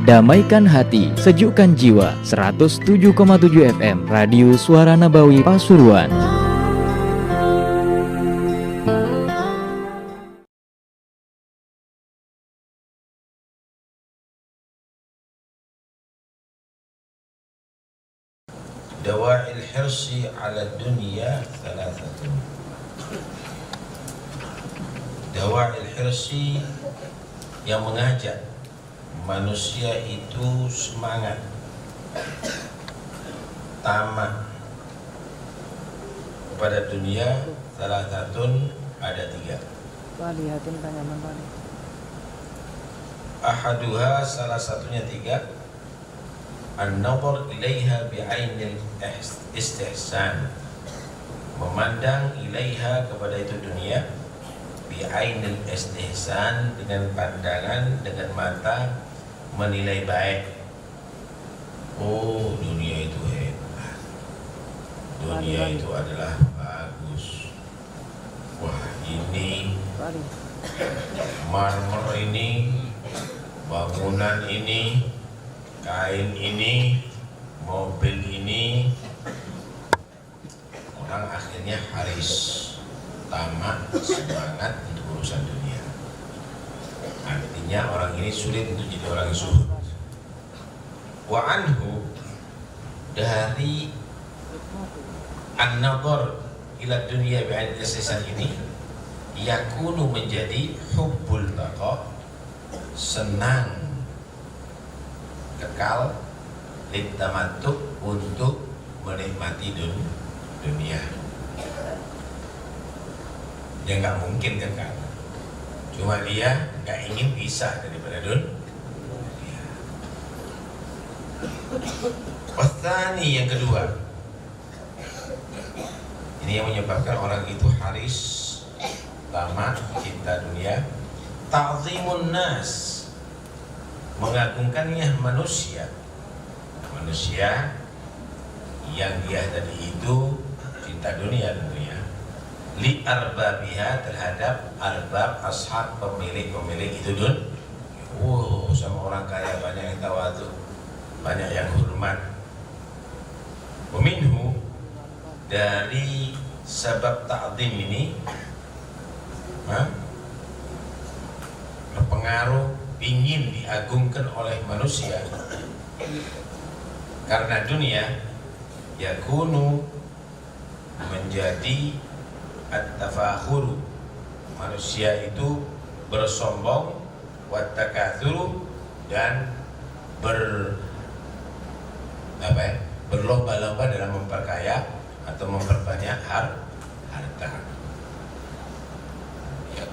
Damaikan hati, sejukkan jiwa. 107,7 FM Radio Suara Nabawi Pasuruan. Dawa'il hirsi 'ala dunya thalathatun. Dawa'il hirsi yang mengajak manusia itu semangat, tamak kepada dunia. Thalathatun, ada 3. Lihatin tanyaman tadi. Ahaduha, salah satunya 3. An-nazar ilaiha bi'ainil istihsan, memandang ilaiha kepada itu dunia, bi'ainil istihsan, dengan pandangan, dengan mata menilai baik. Oh, dunia itu hebat, dunia itu adalah bagus. Wah, ini marmer ini, bangunan ini, kain ini, mobil ini. Orang akhirnya haris, tamak, semangat untuk urusan dunia. Artinya orang ini sulit untuk jadi orang zuhud. Wa anhu, dari an-nazar ila dunia bi'ain istihsan ini, yakunu menjadi hubbul baqa, senang kekal, litamattu, untuk menikmati dunia. Dia nggak mungkin kekal, cuma dia nggak ingin pisah daripada dunia. Wasani, yang kedua, ini yang menyebabkan orang itu haris, tamak, cinta dunia. Ta'zimun nas, mengagungkannya manusia yang dia tadi itu cinta dunia tentunya, li arbabiha, terhadap arbab, ashab, pemilik itu sama orang kaya banyak yang tawadhu, banyak yang hormat. Waminhu, dari sebab ta'zim ini berpengaruh, ingin diagungkan oleh manusia karena dunia, yakunu, menjadi at-tafakhuru, manusia itu bersombong, wat-takatsuru, dan berlomba-lomba dalam memperkaya atau memperbanyak harta. Ya,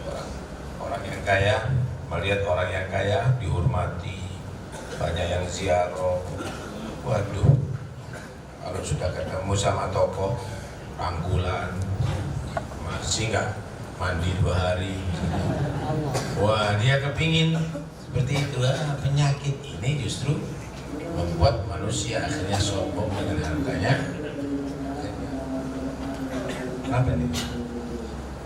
orang yang kaya melihat orang yang kaya dihormati, banyak yang ziarah. Waduh, kalau sudah ketemu sama tokoh rangkulan, masih nggak mandi 2 hari. Wah, dia kepingin seperti itu. Penyakit ini justru membuat manusia akhirnya sombong dengan hartanya. Kenapa ini?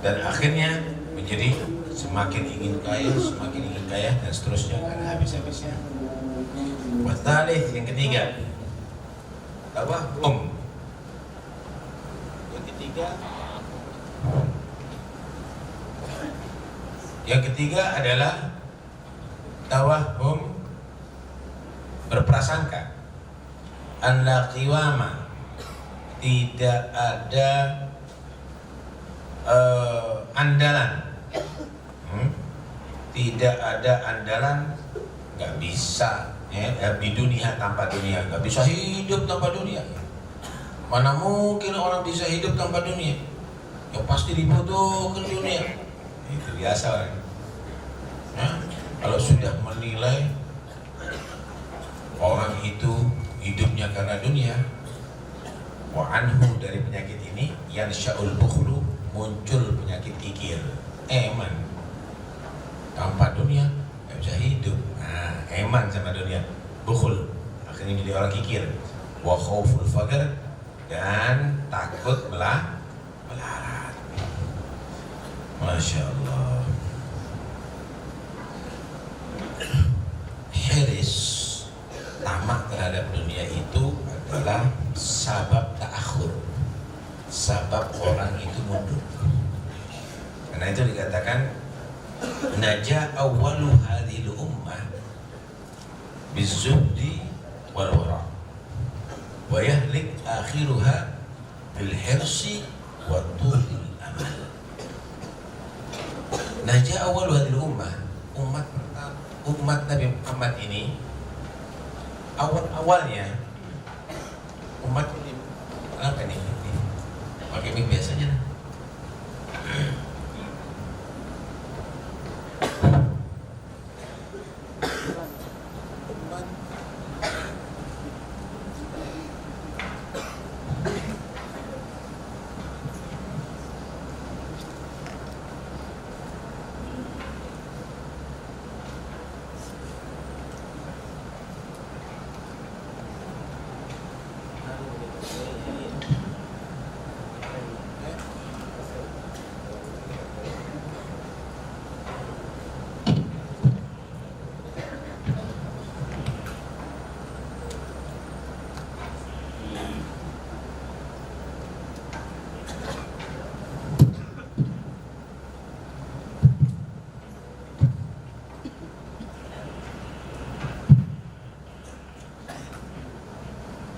Dan akhirnya menjadi semakin ingin kaya, dan seterusnya, nggak ada habis-habisnya. Wasalih, yang ketiga, tawahum. Yang ketiga adalah tawahum, berprasangka, an la qiwama, tidak ada andalan. Tidak ada andalan, nggak bisa di dunia tanpa dunia, nggak bisa hidup tanpa dunia. Mana mungkin orang bisa hidup tanpa dunia? Ya pasti dibutuhkan dunia. Itu biasa orang. Kalau sudah menilai orang itu hidupnya karena dunia, wa anhu, dari penyakit ini, yang sya'ul bukhlu, muncul penyakit kikir. Eman, tanpa dunia nggak bisa hidup. Eman sama dunia, bukhul, akhirnya jadi orang kikir. Wa khauful faqr, dan takut melarat. Masya Allah. Hiris, terhadap dunia itu adalah sabab ta'akhur, sabab orang itu mundur. Karena itu dikatakan naja awwalu hadhil ummah bizuhdi wal wara wa yahlik akhiruha bil hirsi wa tulil amal. Naja awwalu hadhil ummah, umat Nabi Muhammad ini awalnya umat ini apa nih? Pakai mic biasanya.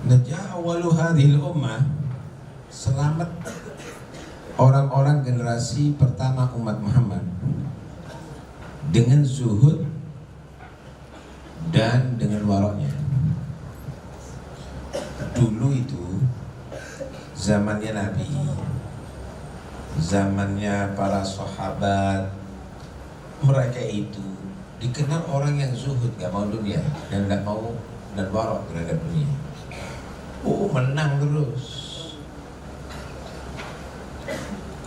Najah awalu hadhil ummah, selamat orang-orang generasi pertama umat Muhammad dengan zuhud dan dengan waraknya. Dulu itu zamannya Nabi, zamannya para sahabat, mereka itu dikenal orang yang zuhud, gak mau dunia dan gak mau dan warak terhadap dunia. Menang terus.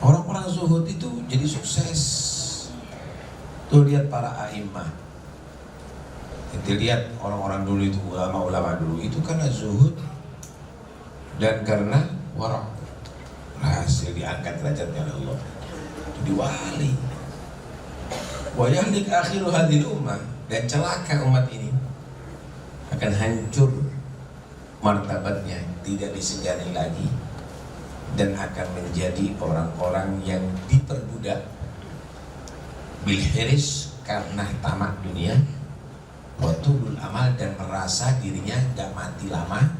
Orang-orang zuhud itu jadi sukses. Tuh lihat para a'immah. Kita lihat orang-orang dulu itu, ulama-ulama dulu itu karena zuhud dan karena warak, berhasil diangkat derajatnya oleh Allah, jadi wali. Wa yahlik akhiru hadhil ummah, dan celaka umat ini akan hancur martabatnya, tidak disegani lagi, dan akan menjadi orang-orang yang diperbudak bil hiris karena tamak dunia, wa tulul amal, dan merasa dirinya gak mati lama,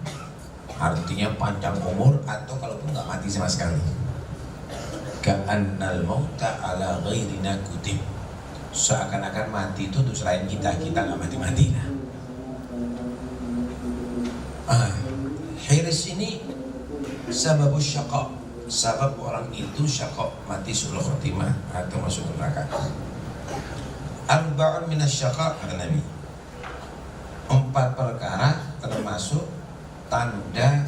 artinya panjang umur, atau kalaupun gak mati sama sekali. Ka'annal mauta ala ghairina kutib, seakan-akan mati itu untuk selain kita gak mati-mati. Hiris ini sababus syaqa, sabab orang itu syaqa, mati su'ul khotimah atau masuk neraka. Arba'un minas syaqa, kata Nabi, 4 perkara termasuk tanda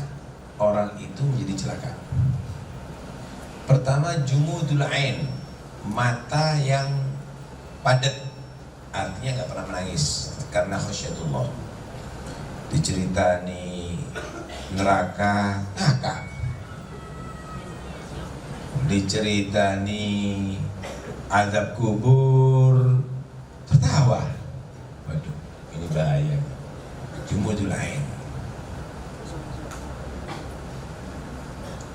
orang itu menjadi celaka. Pertama, jumudul ain, mata yang padat, artinya gak pernah menangis karena khasyatullah. Diceritani neraka ngakak, diceritani azab kubur tertawa. Waduh, ini bahaya. Jumudul ain.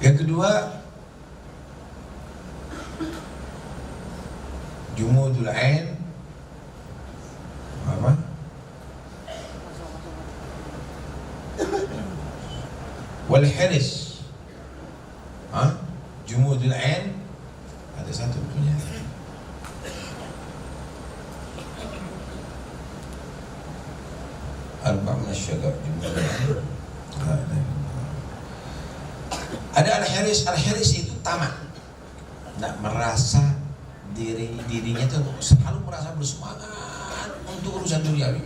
Yang kedua, jumudul ain apa? Wal hiris, jumudul ain, ada satu punya. Arba'un asyagar, jumudul ain. Ada al-hiris. Al-hiris itu tamak, tidak merasa dirinya itu selalu merasa bersemangat untuk urusan duniawi,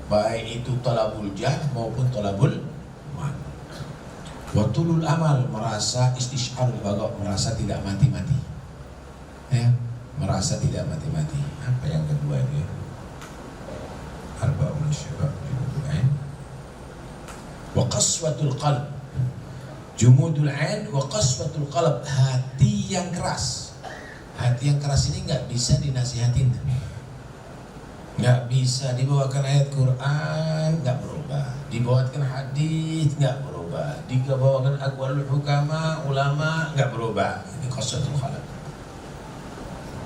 baik itu talabul jah maupun talabul mal. Watulul amal, merasa istisyar baga, merasa tidak mati-mati, ya, merasa tidak mati-mati. Apa yang kedua itu? Arba'un syabab jumudul ain wa qaswatul qalb. Jumudul ain wa qaswatul qalb, hati yang keras. Hati yang keras ini nggak bisa dinasihatin, nggak Nggak bisa dibawakan ayat Quran, nggak berubah. Dibawakan hadis, nggak berubah. Dibawakan aqwalul hukama, ulama, nggak berubah. Ini qasatul khalaq.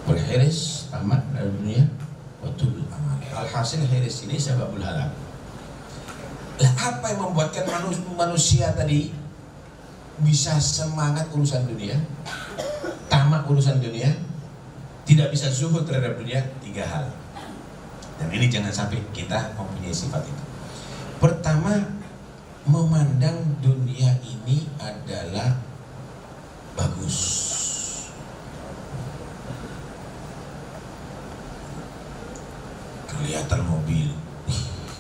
Berhiris tamat dari dunia, watulul amal. Alhasil hiris ini sebabul halak. Lah apa yang membuatkan manusia tadi bisa semangat urusan dunia, tamak urusan dunia, tidak bisa zuhud terhadap dunia? 3 hal. Dan ini jangan sampai kita mempunyai sifat itu. Pertama, memandang dunia ini adalah bagus. Kelihatan mobil,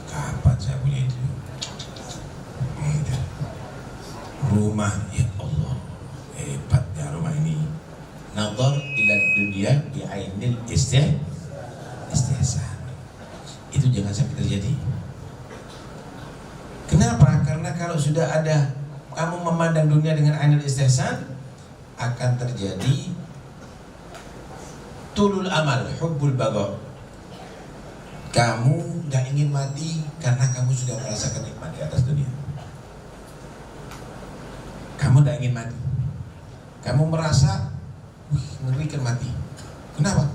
kapan saya punya itu? Gitu. Rumah, ya Allah, hebatnya rumah ini. Nazar ila dunia bi'ainil istihsan. Itu jangan sampai terjadi. Kenapa? Karena kalau sudah ada kamu memandang dunia dengan ainul istihsan, akan terjadi tulul amal, hubbul baqa. Kamu gak ingin mati karena kamu sudah merasakan nikmat di atas dunia. Kamu gak ingin mati. Kamu merasa, ngerikan mati. Kenapa?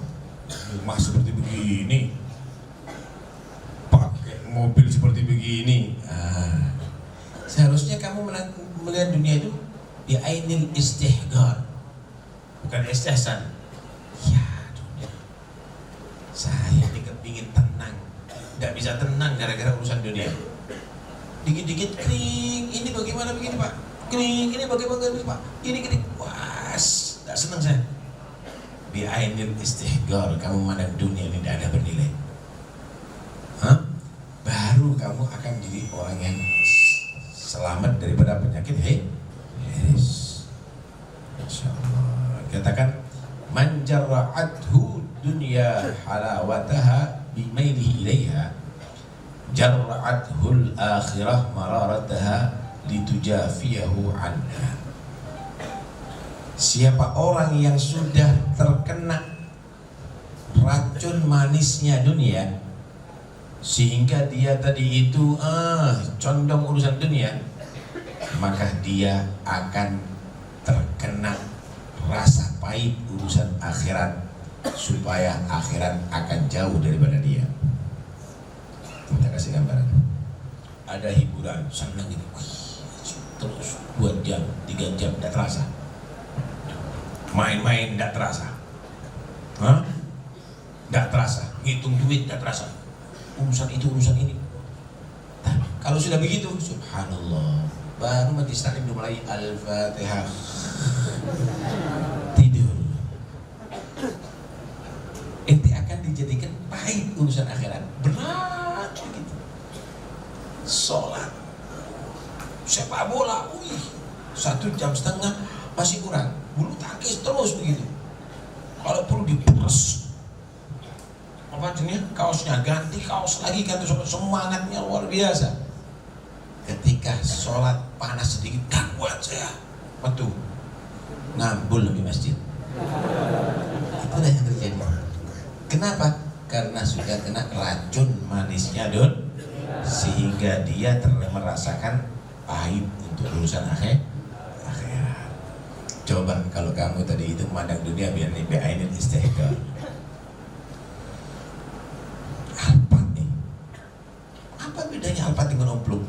Rumah seperti begini, mobil seperti begini. Seharusnya kamu melihat dunia itu di ainil istihgar, bukan istihsan. Ya dunia, saya ini kepingin tenang, tidak bisa tenang gara-gara urusan dunia. Dikit-dikit kering, ini bagaimana begini pak, kering, ini bagaimana begini pak, ini kering, was, tidak senang saya. Di ainil istihgar, kamu memandang dunia ini tidak ada bernilai. Baru kamu akan jadi orang yang selamat daripada penyakit hiris. Masya Allah. Katakan man jarra'athu dunya halawataha bimailihi ilaiha jarra'athul akhirah mararataha litujafiyahu anha. Siapa orang yang sudah terkena racun manisnya dunia sehingga dia tadi itu condong urusan dunia, maka dia akan terkena rasa pahit urusan akhirat, supaya akhirat akan jauh daripada dia. Kita kasih gambaran. Ada hiburan, senang gitu, terus 2 jam, 3 jam, tidak terasa. Main-main tidak terasa, tidak terasa. Ngitung duit tidak terasa. Urusan itu, urusan ini. Nah, kalau sudah begitu, subhanallah, baru mati salim mulai Al-Fatihah, tidur. Ente akan dijadikan pahit urusan akhirat, berat begitu. Sholat, sepak bola, 1,5 jam masih kurang. Bulu tangkis terus begitu. Kalau perlu diperes, apa jenisnya, kaosnya ganti kaos lagi, ganti semangatnya luar biasa. Ketika sholat panas sedikit, tak kuat saya, betul, ngambul di masjid. Itulah yang terjadi. Kenapa? Karena sudah kena racun manisnya sehingga dia merasakan pahit untuk urusan akhirat. Coba kalau kamu tadi itu memandang dunia biar bi'ainil istihgar. Alphard nih, apa bedanya Alphard dengan omplung?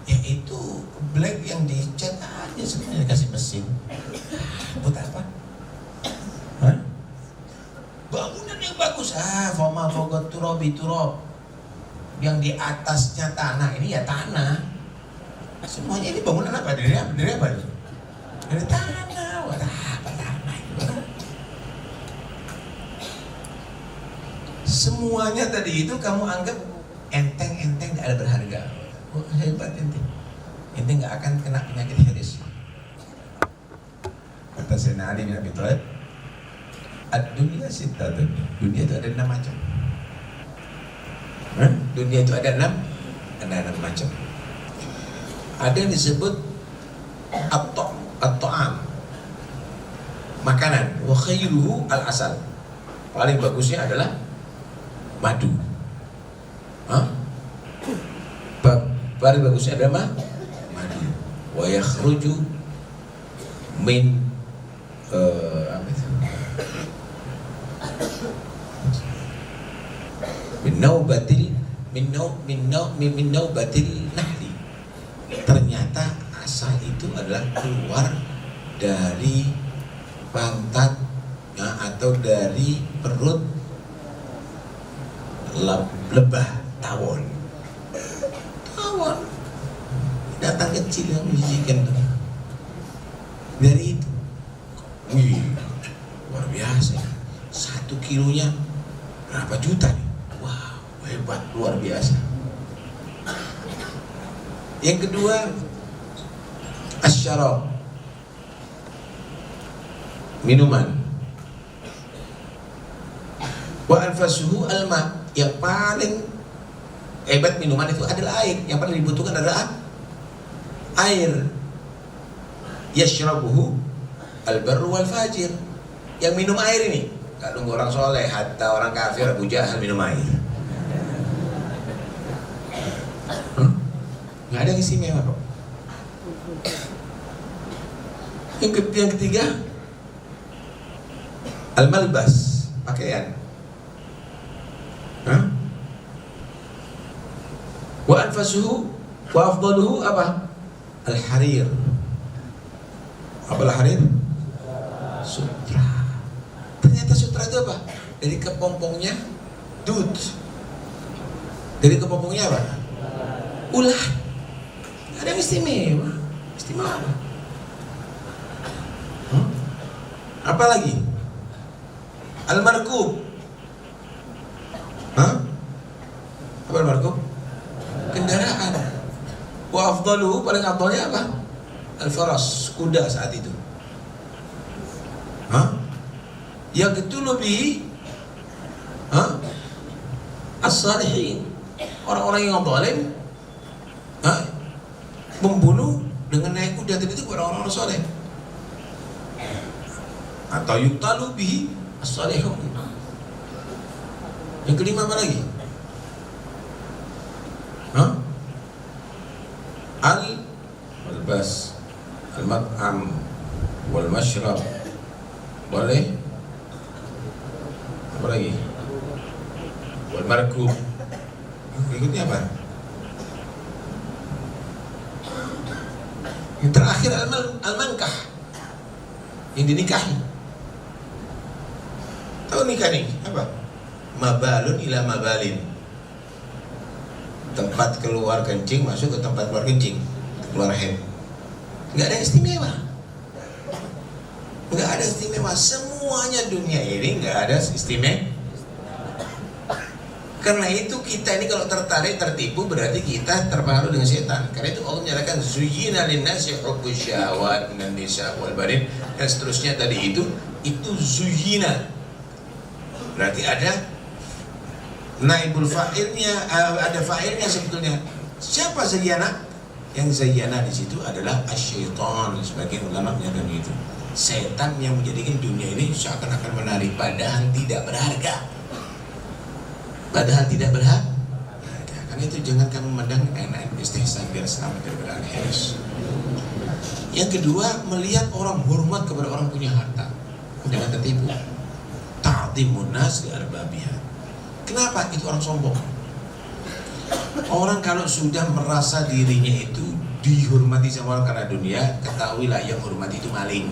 Ya itu black yang dicat aja sebenarnya, dikasih mesin. Buat apa? Bangunan yang bagus, foma fogot turobi turob, yang di atasnya tanah, ini ya tanah. Semuanya ini bangunan apa? Dari apa? Dari tanah. Wah, apa tanah itu? Semuanya tadi itu kamu anggap enteng-enteng, tidak ada berharga. Oh, hebat ente. Ente nggak akan kena penyakit hiris. Kata Sayyidina Ali bin Abi Thalib, ad-dunya sittatun. Dunia itu ada 6 macam. Dunia itu ada 6 macam. Ada yang disebut at-ta'am, makanan, wa khairuhu al-asal. paling bagusnya adalah madu. Paling bagusnya adalah madu. Wa yakhruju min apa itu? Min naubatil nahli. Ternyata asal itu adalah keluar dari pantat atau dari perut lebah tawon datang kecil yang menjijikan dari itu. Wih, luar biasa. 1 kilonya berapa juta nih? Wow, hebat, luar biasa. Yang kedua, asyarab, minuman. Wa anfasuhu alma, yang paling hebat minuman itu adalah air. Yang paling dibutuhkan adalah air. Yashrabuhu al-barru wal fajir. Yang minum air ini gak nunggu orang soleh, hatta orang kafir Abu Jahal minum air. Gak ada yang istimewa kok. Yang ketiga, al-malbas, pakaian. Wa anfasuhu wa afdaluhu apa? Al-harir. Apa al-harir? Sutra. Ternyata sutra itu apa? Dari kepompongnya dud. Dari kepompongnya apa? Ulah. Ada yang istimewa. Istimewa apa? Apa lagi? Al-markub. Apa al-markub? Kendaraan. Wa afdaluhu, paling afdalnya apa? Al-faras, kuda saat itu. Yang itu lebih as-salihin, orang-orang yang zalim membunuh dengan naik kuda itu orang-orang soleh. Atau yuktalu bihi as-salihun. Yang kelima apa lagi? Al-malbas, al-mat'am, wal-mashrab. Boleh? Apa lagi? Wal-markub. Berikutnya apa? Yang terakhir al-mankah, yang dinikahi. Tahu nikah nih apa? Mabalun ila mabalin. Tempat keluar kencing masuk ke tempat keluar kencing, keluar head. Nggak ada istimewa. Nggak ada istimewa. Semuanya dunia ini nggak ada istimewa. Karena itu kita ini kalau tertarik, tertipu, berarti kita terpengaruh dengan setan. Karena itu Allah menyatakan zuyyina linnasi hubbus syahawat minan nisa wal banin, dan seterusnya tadi itu zuyyina. Berarti ada naibul fa'ilnya, ada fa'ilnya sebetulnya. Siapa zayyana? Yang zayyana di situ adalah asyaitan. Sebagian ulama menyatakan itu. Setan yang menjadikan dunia ini seakan-akan menarik, padahal tidak berharga. Padahal tidak berharga. Karena itu jangan kamu memandang enak istihsan biar selamat daripada al-hirs. Yang kedua, melihat orang hormat kepada orang punya harta. Jangan tertipu. Ta'dhimun nas li arbabiha. Kenapa? Itu orang sombong. Orang kalau sudah merasa dirinya itu dihormati sama orang karena dunia, ketahuilah yang hormati itu maling.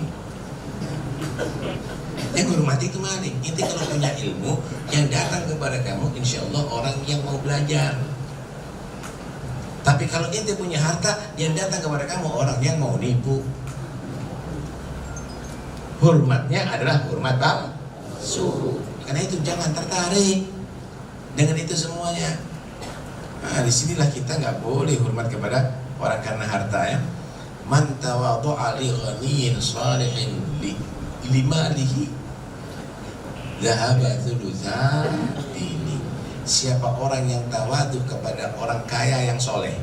Yang hormati itu maling. Inti kalau punya ilmu, yang datang kepada kamu insya Allah orang yang mau belajar. Tapi kalau inti punya harta, yang datang kepada kamu orang yang mau nipu. Hormatnya adalah hormat palsu. Karena itu jangan tertarik dengan itu semuanya. Nah, disinilah kita nggak boleh hormat kepada orang karena harta ya. Man tawadhu'a li ghaniyyin salihin limalihi dhahaba thulutsa dini. Siapa orang yang tawadu kepada orang kaya yang soleh,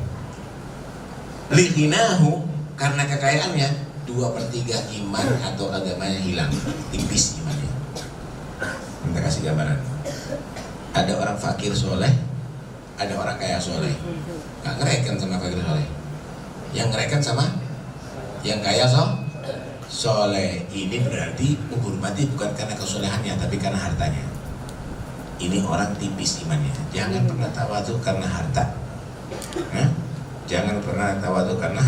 li ghinahu, karena kekayaannya 2/3 iman atau agamanya hilang, tipis imannya. Minta kasih gambaran. Ada orang fakir soleh, ada orang kaya soleh. Nggak ngereken sama fakir soleh. Yang ngereken sama yang kaya soleh. Ini berarti menghormati bukan karena kesolehannya, tapi karena hartanya. Ini orang tipis imannya. Jangan pernah tawadhu karena harta. Jangan pernah tawadhu karena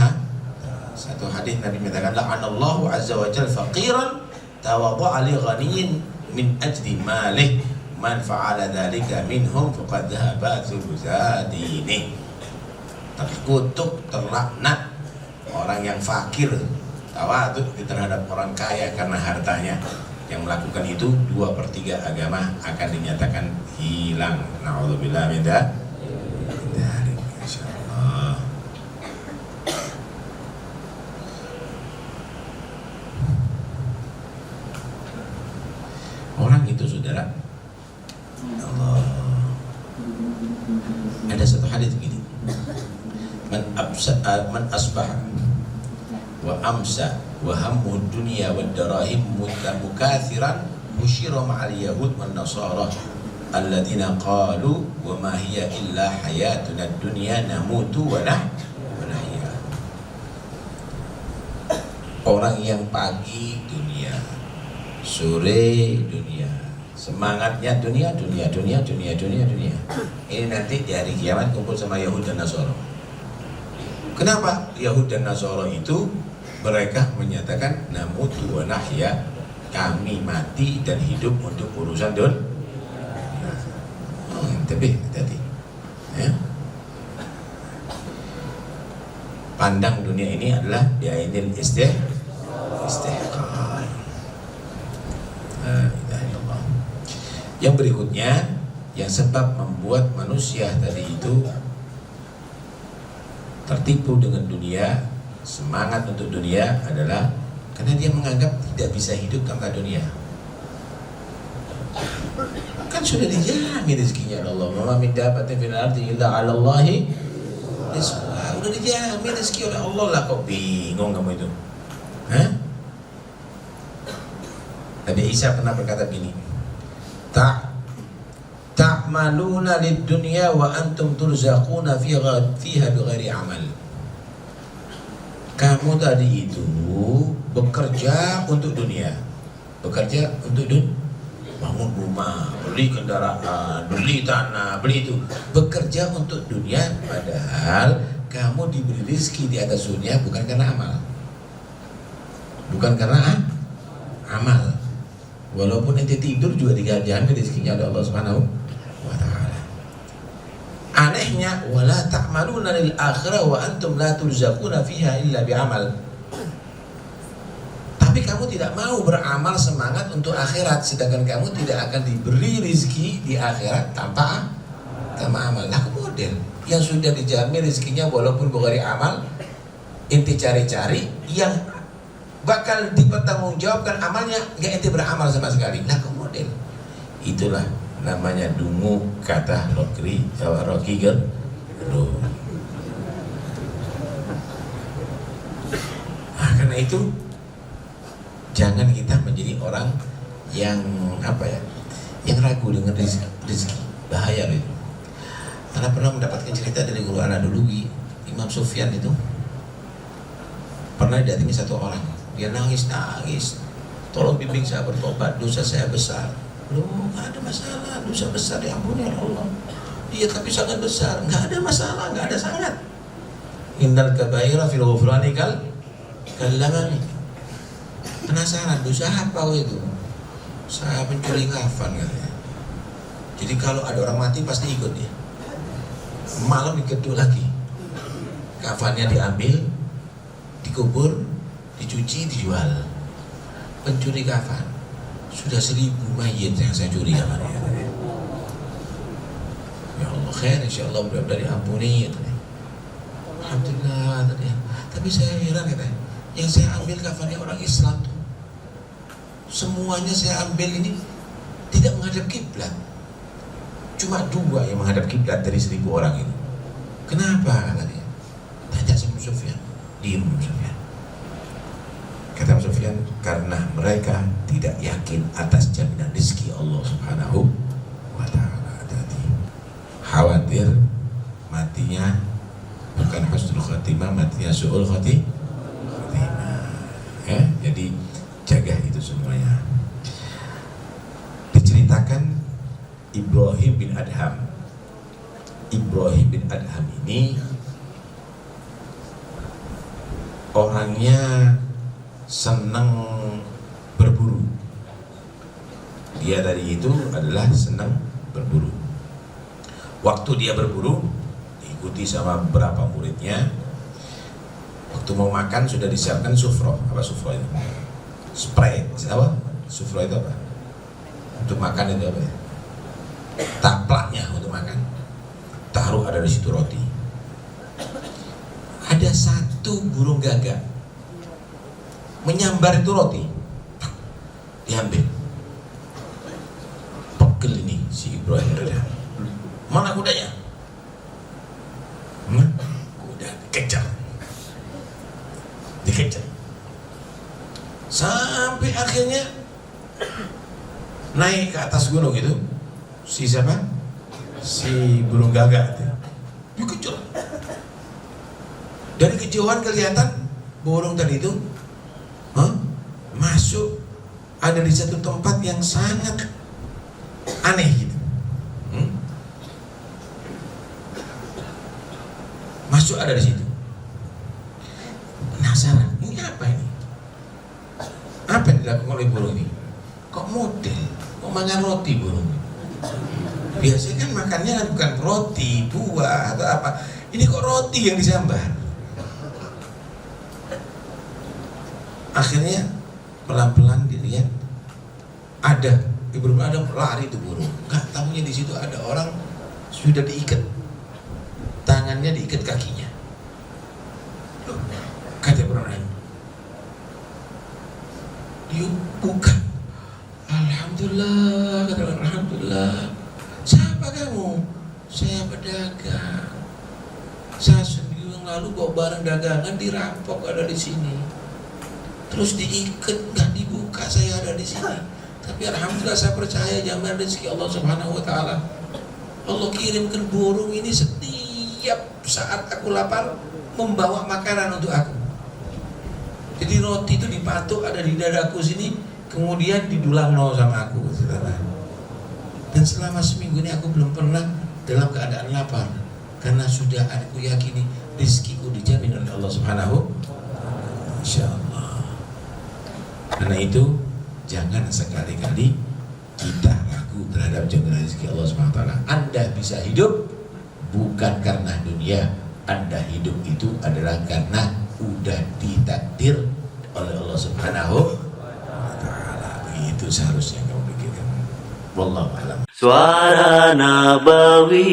satu hadis Nabi mengatakan, la'anallahu azza wa jalla faqiran tawadhu'a li ghaniyyin min ajli malih man fa'ala dzalika minhum faqad dhahaba thulutsa dinihi. Terkutuk, terlaknat orang yang fakir tawadhu terhadap orang kaya karena hartanya. Yang melakukan itu 2/3 agama akan dinyatakan hilang. Na'udzubillah min dzalik. Insyaallah. Orang itu saudara, Allah, ada satu hadis begini, man asbah wa amsa wa hammu dunya wa darahim mukathiran musyira ma'al yahud wan nasara alladziina qalu wa ma hiya illa hayatuna dunya namutu wa nahya. Orang yang pagi dunia, sore dunia, semangatnya dunia. Ini nanti di hari kiamat kumpul sama Yahud dan Nasara. Kenapa Yahud dan Nasara itu mereka menyatakan namutu wa nahya, kami mati dan hidup untuk urusan dunia. Tapi tadi ya. Pandang dunia ini adalah bi'ainil istihqar. Yang berikutnya, yang sebab membuat manusia tadi itu tertipu dengan dunia, semangat untuk dunia adalah karena dia menganggap tidak bisa hidup tanpa dunia. Kan sudah dijamin rezekinya Allah. Ma min dabbatin fil ardi illa 'ala Allahi rizquha. Udah dijamin rezeki oleh Allah lah, kok bingung kamu itu? Nabi Isa pernah berkata begini, ta'maluna lid-dunya wa antum turzaquna fiha bighairi amal. Kamu tadi itu bekerja untuk dunia, bekerja untuk bangun rumah, beli kendaraan, beli tanah, beli itu, bekerja untuk dunia, padahal kamu diberi rezeki di atas dunia bukan karena amal, bukan karena amal. Walaupun ente tidur juga dijamin rezekinya oleh Allah Subhanahu wa taala. Anehnya, wala ta'maluna lil akhirah wa antum la turzaquna fiha illa bi'amal. Tapi kamu tidak mau beramal semangat untuk akhirat, sedangkan kamu tidak akan diberi rezeki di akhirat tanpa amal. Nah, model yang sudah dijamin rezekinya walaupun bukan dari amal, ente cari-cari yang bakal dipertanggungjawabkan amalnya, nggak ente beramal sama sekali. Nah, model itulah namanya dungu, kata Rocky Gerung. Nah, karena itu jangan kita menjadi orang yang yang ragu dengan rezeki. Bahaya itu. Karena pernah mendapatkan cerita dari guru anadologi, Imam Sufyan itu pernah didatangi satu orang. Dia nangis, tolong bimbing saya bertobat, dosa saya besar. Loh, nggak ada masalah, dosa besar diampuni oleh Allah. Iya, tapi sangat besar, nggak ada masalah, nggak ada sangat. Innal kabaira fil ghufrani kallamani. Penasaran, dosa apa itu? Saya mencuri kafan katanya. Jadi kalau ada orang mati pasti ikut dia. Malam kedua lagi, kafannya diambil, dikubur, dicuci, dijual. Pencuri kafan, sudah 1000 mayit yang saya curi ya Allah, khair insyaallah, mudah-mudahan diampuni. Alhamdulillah. Tapi saya heran katanya, yang saya ambil kafannya orang Islam tuh, semuanya saya ambil ini tidak menghadap kiblat. Cuma 2 yang menghadap kiblat dari 1000 orang ini. Kenapa katanya? Tanya sama Sufyan. Diam Sufyan. Kata Sufyan, karena mereka tidak yakin atas jaminan rezeki Allah Subhanahu khawatir matinya bukan husnul khotimah, matinya su'ul khotimah. Ya, jadi jaga itu semuanya. Diceritakan Ibrahim bin Adham. Ibrahim bin Adham ini orangnya senang berburu. Dia dari itu adalah senang berburu. Waktu dia berburu, diikuti sama beberapa muridnya. Waktu mau makan sudah disiapkan sufro. Apa sufro itu? Spray. Apa? Sufro itu apa? Untuk makan itu apa ya? Taplaknya untuk makan. Taruh ada di situ roti. Ada satu burung gagak menyambar itu roti, diambil. Pegel ini si Ibrahim. Mana kudanya? Kuda dikejar sampai akhirnya naik ke atas gunung itu. Si siapa? Si burung gagak itu dikejar. Dari kejauhan kelihatan burung tadi itu masuk ada di satu tempat yang sangat aneh gitu. Masuk ada di situ. Penasaran, ini apa ini? Apa yang dilakukan oleh burung ini? Kok model? Kok makan roti burung? Biasanya kan makannya kan bukan roti, buah atau apa. Ini kok roti yang disambar? Akhirnya pelan-pelan dilihat ada Ibrahim Adam lari tuh burung. Nggak tahunya di situ ada orang sudah diikat tangannya, diikat kakinya. Loh, kata Ibrahim, dia buka. Alhamdulillah, kata orang, alhamdulillah. Siapa kamu? Saya pedagang. Saya seminggu yang lalu bawa barang dagangan dirampok ada di sini. Terus diikat, nggak dibuka, saya ada di sini. Tapi alhamdulillah saya percaya jaman rezeki Allah Subhanahu wa taala. Allah kirimkan burung ini setiap saat aku lapar membawa makanan untuk aku. Jadi roti itu dipatuk ada di dadaku sini, kemudian didulang sama aku. Dan selama seminggu ini aku belum pernah dalam keadaan lapar, karena sudah aku yakini rezekiku dijamin oleh Allah Subhanahu. Insyaallah. Karena itu jangan sekali-kali kita ragu terhadap jaminan rezeki Allah SWT. Anda bisa hidup bukan karena dunia. Anda hidup itu adalah karena udah ditakdir oleh Allah Subhanahu wa taala. Itu seharusnya kamu pikirkan. Wallahu a'lam. Suara Nabawi.